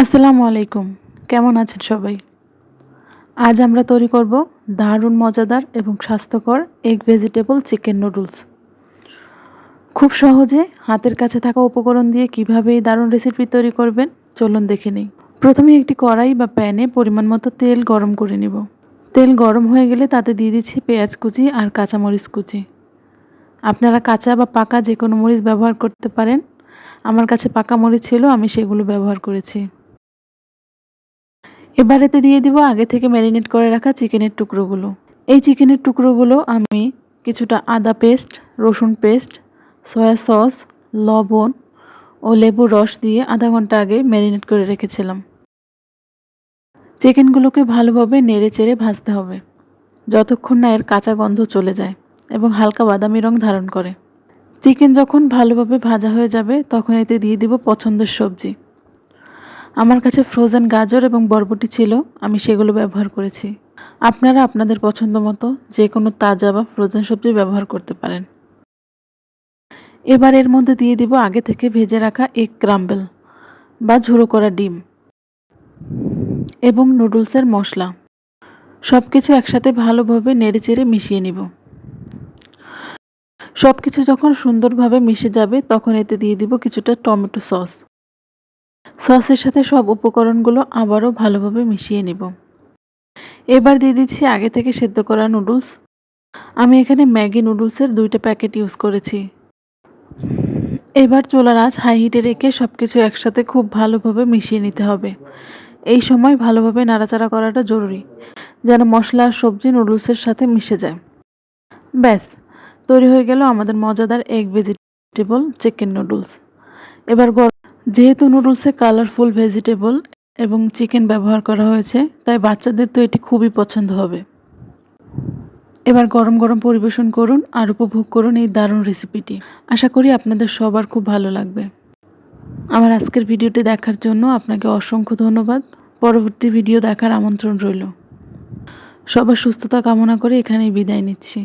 আসসালামু আলাইকুম। কেমন আছেন সবাই? আজ আমরা তৈরি করব দারুণ মজাদার এবং স্বাস্থ্যকর এগ ভেজিটেবল চিকেন নুডলস। খুব সহজে হাতের কাছে থাকা উপকরণ দিয়ে কিভাবে এই দারুণ রেসিপি তৈরি করবেন চলুন দেখে নিই। প্রথমে একটি কড়াই বা প্যানে পরিমাণ মতো তেল গরম করে নিব। তেল গরম হয়ে গেলে তাতে দিয়ে দিচ্ছি পেঁয়াজ কুচি আর কাঁচামরিচ কুচি। আপনারা কাঁচা বা পাকা যে কোনো মরিচ ব্যবহার করতে পারেন। আমার কাছে পাকা মরিচ ছিল, আমি সেগুলো ব্যবহার করেছি। এবার এতে দিয়ে দিব আগে থেকে ম্যারিনেট করে রাখা চিকেনের টুকরোগুলো। এই চিকেনের টুকরোগুলো আমি কিছুটা আদা পেস্ট, রসুন পেস্ট, সয়া সস, লবণ ও লেবুর রস দিয়ে আধা ঘন্টা আগে ম্যারিনেট করে রেখেছিলাম। চিকেনগুলোকে ভালোভাবে নেড়ে চেড়ে ভাজতে হবে যতক্ষণ না এর কাঁচা গন্ধ চলে যায় এবং হালকা বাদামি রং ধারণ করে। চিকেন যখন ভালোভাবে ভাজা হয়ে যাবে তখন এতে দিয়ে দিব পছন্দের সবজি। আমার কাছে ফ্রোজেন গাজর এবং বরবটি ছিল, আমি সেগুলো ব্যবহার করেছি। আপনারা আপনাদের পছন্দ মতো যে কোনো তাজা বা ফ্রোজেন সবজি ব্যবহার করতে পারেন। এবার এর মধ্যে দিয়ে দিব আগে থেকে ভেজে রাখা এগ ক্রাম্বল বা ঝুড়ো করা ডিম এবং নুডলসের মশলা। সব কিছু একসাথে ভালোভাবে নেড়েচেড়ে মিশিয়ে নিব। সব কিছু যখন সুন্দরভাবে মিশে যাবে তখন এতে দিয়ে দিব কিছুটা টমেটো সস। সসের সাথে সব উপকরণগুলো আবারও ভালোভাবে মিশিয়ে নিব। এবার দিয়ে দিচ্ছি আগে থেকে সেদ্ধ করা নুডলস। আমি এখানে ম্যাগি নুডলসের 2টা প্যাকেট ইউজ করেছি। এবার চুলার আঁচ হাই হিটে রেখে সব কিছু একসাথে খুব ভালোভাবে মিশিয়ে নিতে হবে। এই সময় ভালোভাবে নাড়াচাড়া করাটা জরুরি, যেন মশলা আর সবজি নুডলসের সাথে মিশে যায়। ব্যাস, তৈরি হয়ে গেল আমাদের মজাদার এগ ভেজিটেবল চিকেন নুডলস। এবার যেহেতু নুডলসে কালারফুল ভেজিটেবল এবং চিকেন ব্যবহার করা হয়েছে, তাই বাচ্চাদের তো এটি খুবই পছন্দ হবে। এবার গরম গরম পরিবেশন করুন আর উপভোগ করুন এই দারুণ রেসিপিটি। আশা করি আপনাদের সবার খুব ভালো লাগবে। আমার আজকের ভিডিওটি দেখার জন্য আপনাকে অসংখ্য ধন্যবাদ। পরবর্তী ভিডিও দেখার আমন্ত্রণ রইল। সবার সুস্থতা কামনা করে এখানেই বিদায় নিচ্ছি।